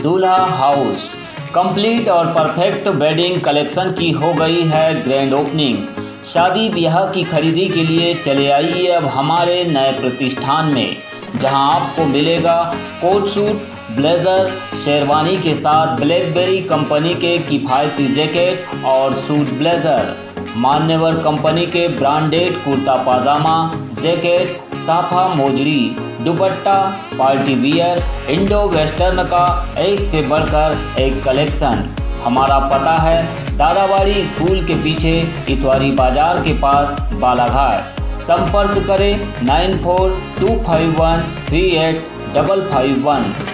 दूल्हा house complete और perfect wedding collection की हो गई है ग्रैंड ओपनिंग। शादी ब्याह की खरीदी के लिए चले आइए अब हमारे नए प्रतिष्ठान में, जहां आपको मिलेगा कोट सूट, ब्लेज़र, शेरवानी के साथ ब्लैकबेरी कंपनी के किफ़ायती जैकेट और सूट ब्लेज़र, मान्यवर कंपनी के ब्रांडेड कुर्ता पाजामा, जैकेट, साफा मोजड़ी, dupatta, party wear, Indo western का एक से बढ़कर एक कलेक्शन। हमारा पता है दादाबाड़ी स्कूल के पीछे इतवारी बाजार के पास बालाघाट। संपर्क करें 9425138551।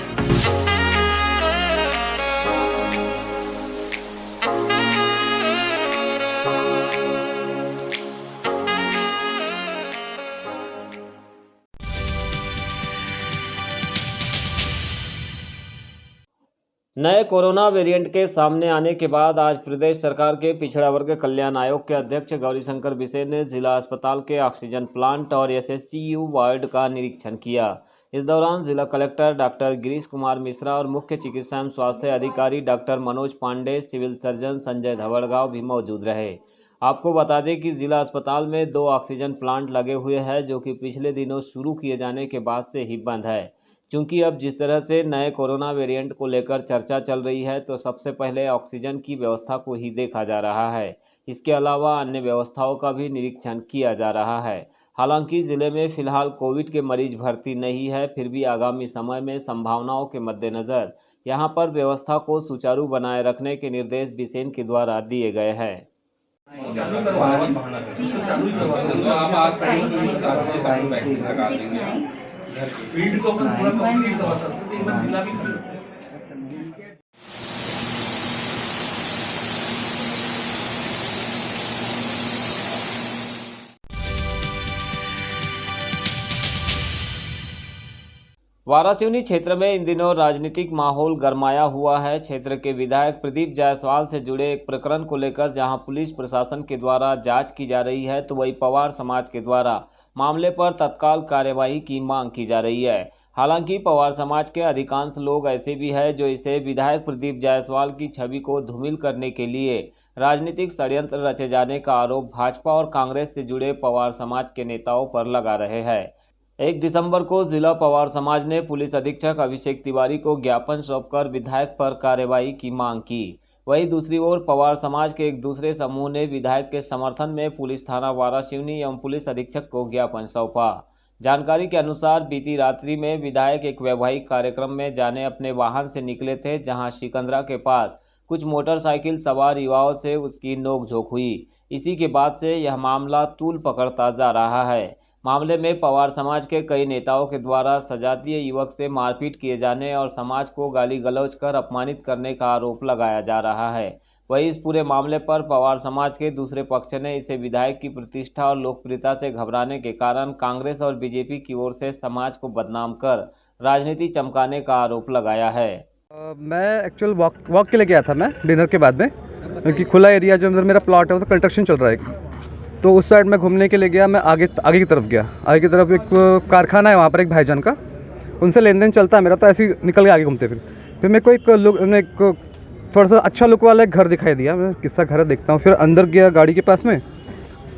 नए कोरोना वेरिएंट के सामने आने के बाद आज प्रदेश सरकार के पिछड़ा वर्ग कल्याण आयोग के अध्यक्ष गौरीशंकर बिसेन ने जिला अस्पताल के ऑक्सीजन प्लांट और एसएससीयू वार्ड का निरीक्षण किया। इस दौरान जिला कलेक्टर डॉक्टर गिरीश कुमार मिश्रा और मुख्य चिकित्सा एवं स्वास्थ्य अधिकारी doctor Manoj Pandey, civil surgeon Sanjay Dhawadgaon भी मौजूद रहे। आपको बता दें कि जिला अस्पताल में 2 ऑक्सीजन प्लांट लगे हुए हैं, जो कि पिछले दिनों शुरू किए जाने के बाद से ही बंद है। चूँकि अब जिस तरह से नए कोरोना वेरिएंट को लेकर चर्चा चल रही है, तो सबसे पहले ऑक्सीजन की व्यवस्था को ही देखा जा रहा है। इसके अलावा अन्य व्यवस्थाओं का भी निरीक्षण किया जा रहा है। हालांकि जिले में फिलहाल कोविड के मरीज भर्ती नहीं है, फिर भी आगामी समय में संभावनाओं के मद्देनज़र यहां पर व्यवस्था को सुचारू बनाए रखने के निर्देश बिसेन के द्वारा दिए गए हैं। फील्ड को अपन पूरा कंप्लीट करवाता है, तो एक बार जिला भी कर लेते हैं। वारासिवनी क्षेत्र में इन दिनों राजनीतिक माहौल गरमाया हुआ है। क्षेत्र के विधायक प्रदीप जायसवाल से जुड़े एक प्रकरण को लेकर जहां पुलिस प्रशासन के द्वारा जांच की जा रही है, तो वहीं पवार समाज के द्वारा मामले पर तत्काल कार्यवाही की मांग की जा रही है। हालांकि पवार समाज के अधिकांश लोग ऐसे भी हैं जो इसे विधायक प्रदीप जायसवाल की छवि को धूमिल करने के लिए राजनीतिक षड्यंत्र रचे जाने का आरोप भाजपा और कांग्रेस से जुड़े पवार समाज के नेताओं पर लगा रहे हैं। 1 दिसंबर को जिला पवार समाज ने पुलिस अधीक्षक अभिषेक तिवारी को ज्ञापन सौंपकर विधायक पर कार्रवाई की मांग की। वहीं दूसरी ओर पवार समाज के एक दूसरे समूह ने विधायक के समर्थन में पुलिस थाना वारासिवनी एवं पुलिस अधीक्षक को ज्ञापन सौंपा। जानकारी के अनुसार बीती रात्रि में विधायक एक वैवाहिक कार्यक्रम में जाने अपने वाहन से निकले थे, जहां सिकंदरा के पास कुछ मोटरसाइकिल सवार युवाओं से उसकी नोकझोंक हुई। इसी के बाद से यह मामला तूल पकड़ता जा रहा है। मामले में पवार समाज के कई नेताओं के द्वारा सजातीय युवक से मारपीट किए जाने और समाज को गाली गलौज कर अपमानित करने का आरोप लगाया जा रहा है। वहीं इस पूरे मामले पर पवार समाज के दूसरे पक्ष ने इसे विधायक की प्रतिष्ठा और लोकप्रियता से घबराने के कारण कांग्रेस और बीजेपी की ओर से समाज को बदनाम कर राजनीति चमकाने का आरोप लगाया है। मैं एक्चुअल वॉक के लिए गया था, मैं डिनर के बाद में, क्योंकि खुला एरिया जो अंदर मेरा प्लॉट है वो तो कंस्ट्रक्शन चल रहा है, तो उस साइड में घूमने के लिए गया। मैं आगे की तरफ गया। आगे की तरफ एक कारखाना है वहाँ पर, एक भाईजान का, उनसे लेन देन चलता है मेरा, तो ऐसे ही निकल के आगे घूमते फिर मेरे को एक थोड़ा सा अच्छा लुक वाला एक घर दिखाई दिया। मैं किसका घर है देखता हूँ। फिर अंदर गया गाड़ी के पास में,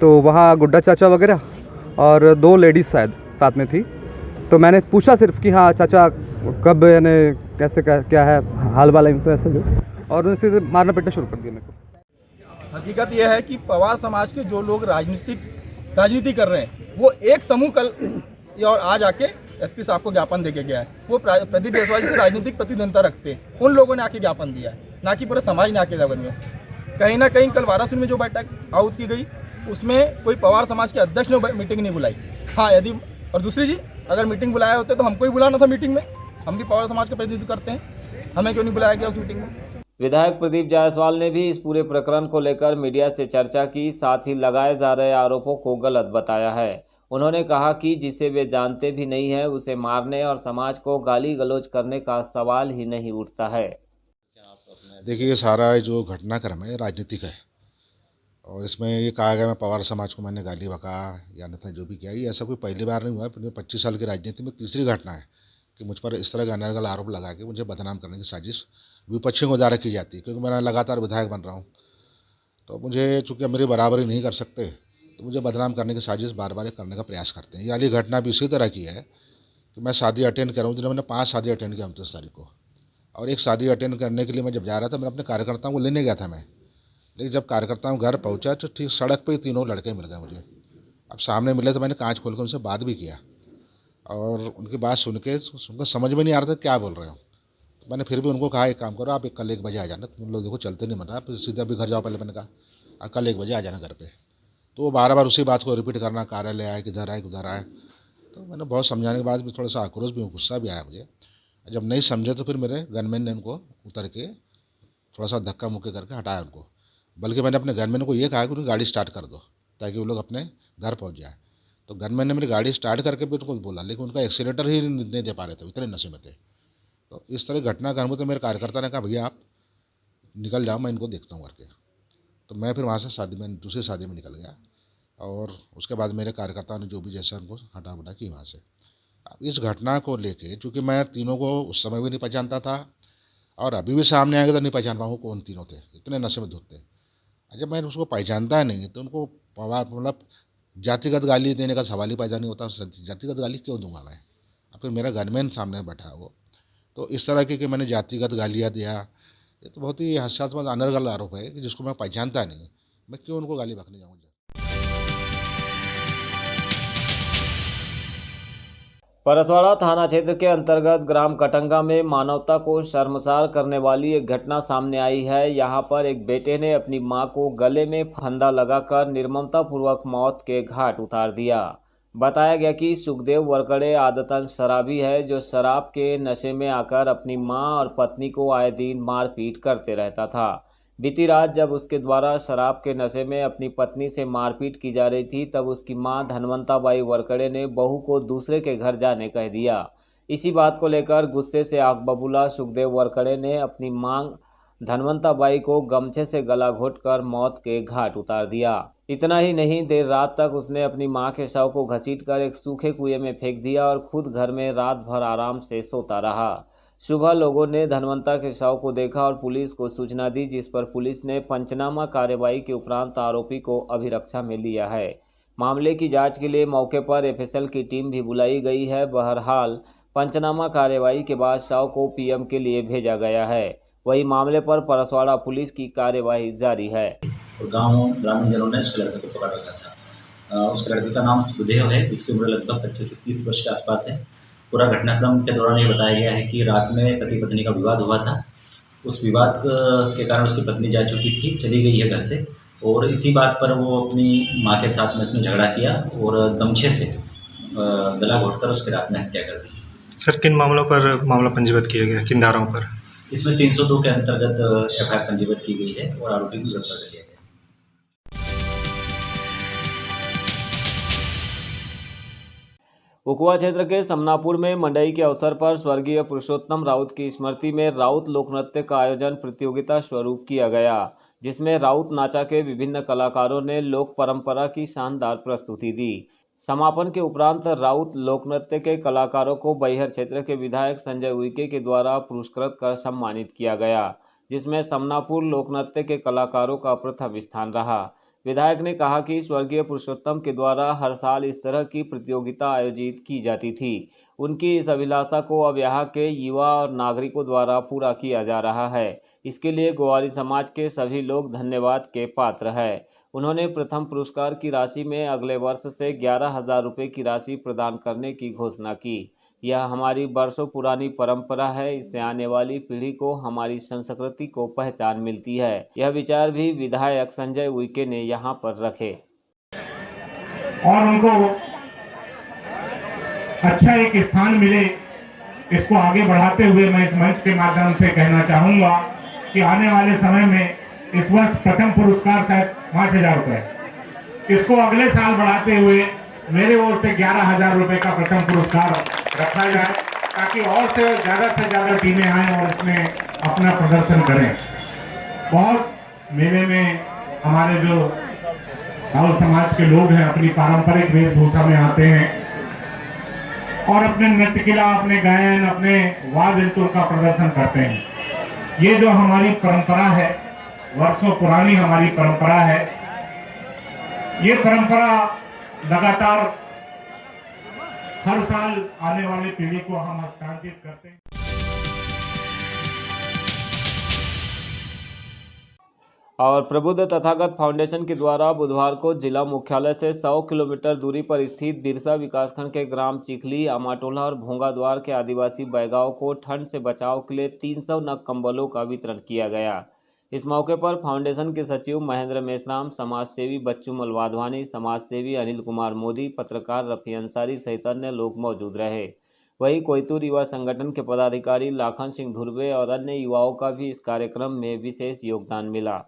तो वहाँ गुड्डा चाचा वगैरह और 2 लेडीज़ शायद साथ में थी। तो मैंने पूछा सिर्फ कि हाँ चाचा कब, यानी कैसे क्या है हाल वाला, तो ऐसे जो, और उनसे मारना पीटना शुरू कर दिया मेरे को। हकीकत यह है कि पवार समाज के जो लोग राजनीति कर रहे हैं, वो एक समूह कल और आज आके एसपी साहब को ज्ञापन देके गया है। वो प्रदीप जायसवाल से राजनीतिक प्रतिद्वंद्विता रखते हैं, उन लोगों ने आके ज्ञापन दिया है, ना कि पूरा समाज ने आके ज्ञापन दिया। कहीं ना कहीं कल वाराणसी में जो बैठक आउट की गई, उसमें कोई पवार समाज के अध्यक्ष ने मीटिंग नहीं बुलाई। हाँ, यदि और दूसरी चीज, अगर मीटिंग बुलाया होते तो हमको ही बुलाना था मीटिंग में। हम भी पवार समाज का प्रतिनिधित्व करते हैं, हमें क्यों नहीं बुलाया गया उस मीटिंग में। विधायक प्रदीप जायसवाल ने भी इस पूरे प्रकरण को लेकर मीडिया से चर्चा की, साथ ही लगाए जा रहे आरोपों को गलत बताया है। उन्होंने कहा कि जिसे वे जानते भी नहीं है, उसे मारने और समाज को गाली गलौज करने का सवाल ही नहीं उठता है। देखिए, ये सारा जो घटनाक्रम है राजनीतिक है, और इसमें ये कहा गया मैं पवार समाज को मैंने गाली बका या अन्यथा जो भी किया, ये ऐसा कोई पहली बार नहीं हुआ है। 25 साल की राजनीति में तीसरी घटना है कि मुझ पर इस तरह का अनर्गल आरोप लगा के मुझे बदनाम करने की साजिश विपक्षियों के द्वारा की जाती है, क्योंकि मैं लगातार विधायक बन रहा हूँ। तो मुझे चूँकि मेरी बराबरी नहीं कर सकते, तो मुझे बदनाम करने की साजिश बार बार करने का प्रयास करते हैं। ये वाली घटना भी इसी तरह की है कि मैं शादी अटेंड कर रहा हूँ, जिन्हें मैंने 5 शादी अटेंड किया 29 तारीख को, और एक शादी अटेंड करने के लिए मैं जब जा रहा था, मैं अपने कार्यकर्ताओं को लेने गया था मैं, लेकिन जब कार्यकर्ताओं घर पहुँचा तो ठीक सड़क पर ही तीनों लड़के मिल गए मुझे। अब सामने मिले तो मैंने कांच खोल कर उनसे बात भी किया, और उनकी बात सुन के उनको समझ में नहीं आ रहा था क्या बोल रहे हो। तो मैंने फिर भी उनको कहा एक काम करो, आप कल 1 बजे आ जाना, तुम लोग देखो चलते नहीं बन रहा, आप सीधा भी घर जाओ पहले, मैंने कहा कल 1 बजे आ जाना घर पे। तो वो बार बार उसी बात को रिपीट करना, कार्यालय आए, किधर आए, किधर आए। तो मैंने बहुत समझाने के बाद भी थोड़ा सा आक्रोश भी, गुस्सा भी आया मुझे। जब नहीं समझे तो फिर मेरे गनमैन ने उनको उतर के थोड़ा सा धक्का मुक्की करके हटाया उनको, बल्कि मैंने अपने गनमैन को ये कहा कि उनकी गाड़ी स्टार्ट कर दो ताकि वो लोग अपने घर पहुँच जाए। तो गनमैन ने मेरी गाड़ी स्टार्ट करके भी उनको बोला, लेकिन उनका एक्सीलेटर ही नहीं दे पा रहे थे, इतने नशे में थे। तो इस तरह घटना का अनुभव, तो मेरे कार्यकर्ता ने कहा भैया आप निकल जाओ, मैं इनको देखता हूँ करके। तो मैं फिर वहाँ से शादी में, दूसरी शादी में निकल गया, और उसके बाद मेरे कार्यकर्ताओं ने जो भी जैसा उनको हटा बुटा की वहाँ से। अब इस घटना को लेके, चूँकि मैं तीनों को उस समय भी नहीं पहचानता था, और अभी भी सामने आएगा तो नहीं पहचान पाऊँ कौन तीनों थे, इतने नशे में धुत थे। जब मैं उसको पहचानता नहीं तो उनको मतलब जातिगत गाली देने का सवाल ही पैदा नहीं होता। जातिगत गाली क्यों दूंगा मैं? अब फिर मेरा गनमैन सामने बैठा है वो, तो इस तरह की कि मैंने जातिगत गालियाँ दिया, ये तो बहुत ही हास्यास्पद अनर्गल आरोप है कि जिसको मैं पहचानता नहीं, मैं क्यों उनको गाली बकने जाऊँगा। परसवाड़ा थाना क्षेत्र के अंतर्गत ग्राम कटंगा में मानवता को शर्मसार करने वाली एक घटना सामने आई है। यहां पर एक बेटे ने अपनी मां को गले में फंदा लगाकर निर्ममतापूर्वक मौत के घाट उतार दिया। बताया गया कि सुखदेव वरकड़े आदतन शराबी है, जो शराब के नशे में आकर अपनी मां और पत्नी को आए दिन मारपीट करते रहता था। बीती रात जब उसके द्वारा शराब के नशे में अपनी पत्नी से मारपीट की जा रही थी, तब उसकी मां धनवंताबाई वरकड़े ने बहू को दूसरे के घर जाने कह दिया। इसी बात को लेकर गुस्से से आग बबूला सुखदेव वरकड़े ने अपनी मां धनवंताबाई को गमछे से गला घोंटकर मौत के घाट उतार दिया। इतना ही नहीं, देर रात तक उसने अपनी मां के शव को घसीटकर एक सूखे कुएं में फेंक दिया और खुद घर में रात भर आराम से सोता रहा। सुबह लोगों ने धनवंता के शव को देखा और पुलिस को सूचना दी, जिस पर पुलिस ने पंचनामा कार्रवाई के उपरांत आरोपी को अभिरक्षा में लिया है। मामले की जांच के लिए मौके पर एफएसएल की टीम भी बुलाई गई है। बहरहाल पंचनामा कार्रवाई के बाद शव को पीएम के लिए भेजा गया है। वही मामले पर परसवाड़ा पुलिस की कार्यवाही जारी है। ग्रामीण जनों ने उसके लड़के को पकड़ रखा था। उसके लड़के का नाम सुखदेव है, जिसकी उम्र लगभग 25 से 30 वर्ष के आसपास है। पूरा घटनाक्रम के दौरान ये बताया गया है कि रात में पति पत्नी का विवाद हुआ था। उस विवाद के कारण उसकी पत्नी जा चुकी थी, चली गई है घर से, और इसी बात पर वो अपनी मां के साथ में उसने झगड़ा किया और गमछे से गला घोंटकर उसकी रात में हत्या कर दी। सर, किन मामलों पर मामला पंजीबद्ध किया गया, किन धाराओं पर? इसमें 302 के अंतर्गत एफआईआर पंजीबद्ध की गई है और आरोपी को गिरफ्तार कर लिया गया। उखुआ क्षेत्र के समनापुर में मंडई के अवसर पर स्वर्गीय पुरुषोत्तम राउत की स्मृति में राउत लोकनृत्य का आयोजन प्रतियोगिता स्वरूप किया गया, जिसमें राउत नाचा के विभिन्न कलाकारों ने लोक परंपरा की शानदार प्रस्तुति दी। समापन के उपरांत राउत लोकनृत्य के कलाकारों को बैहर क्षेत्र के विधायक संजय उइके के द्वारा पुरस्कृत कर सम्मानित किया गया, जिसमें समनापुर लोकनृत्य के कलाकारों का प्रथम स्थान रहा। विधायक ने कहा कि स्वर्गीय पुरुषोत्तम के द्वारा हर साल इस तरह की प्रतियोगिता आयोजित की जाती थी। उनकी इस अभिलाषा को अब यहाँ के युवा और नागरिकों द्वारा पूरा किया जा रहा है। इसके लिए ग्वारी समाज के सभी लोग धन्यवाद के पात्र हैं। उन्होंने प्रथम पुरस्कार की राशि में अगले वर्ष से 11,000 रुपये की राशि प्रदान करने की घोषणा की। यह हमारी वर्षों पुरानी परंपरा है, इससे आने वाली पीढ़ी को हमारी संस्कृति को पहचान मिलती है। यह विचार भी विधायक संजय उइके ने यहाँ पर रखे और उनको अच्छा एक स्थान मिले, इसको आगे बढ़ाते हुए मैं इस मंच के माध्यम से कहना चाहूँगा कि आने वाले समय में इस वर्ष प्रथम पुरस्कार शायद 5,000 रुपये, इसको अगले साल बढ़ाते हुए मेरे ओर से 11,000 रुपये का प्रथम पुरस्कार रखा जाए, ताकि और से ज़्यादा टीमें आएँ और इसमें अपना प्रदर्शन करें। बहुत मेले में हमारे जो राउत समाज के लोग हैं अपनी पारंपरिक वेशभूषा में आते हैं और अपने नृत्य कला, अपने गायन, अपने वाद्य यंत्रों का प्रदर्शन करते हैं। ये जो हमारी परंपरा है, वर्षों पुरानी हमारी परंपरा है, ये परंपरा लगातार हर साल आने वाली पीढ़ी को हम हस्तांतरित करते हैं। और प्रबुद्ध तथागत फाउंडेशन के द्वारा बुधवार को जिला मुख्यालय से 100 किलोमीटर दूरी पर स्थित बिरसा विकासखंड के ग्राम चिखली, अमाटोला और भोंगाद्वार के आदिवासी बैगाओं को ठंड से बचाव के लिए 300 नग कंबलों का वितरण किया गया। इस मौके पर फाउंडेशन के सचिव महेंद्र मेश्राम, समाजसेवी बच्चू मलवाधवानी, समाजसेवी अनिल कुमार मोदी, पत्रकार रफी अंसारी सहित अन्य लोग मौजूद रहे। वहीं कोयतूर युवा संगठन के पदाधिकारी लाखन सिंह धुर्वे और अन्य युवाओं का भी इस कार्यक्रम में विशेष योगदान मिला।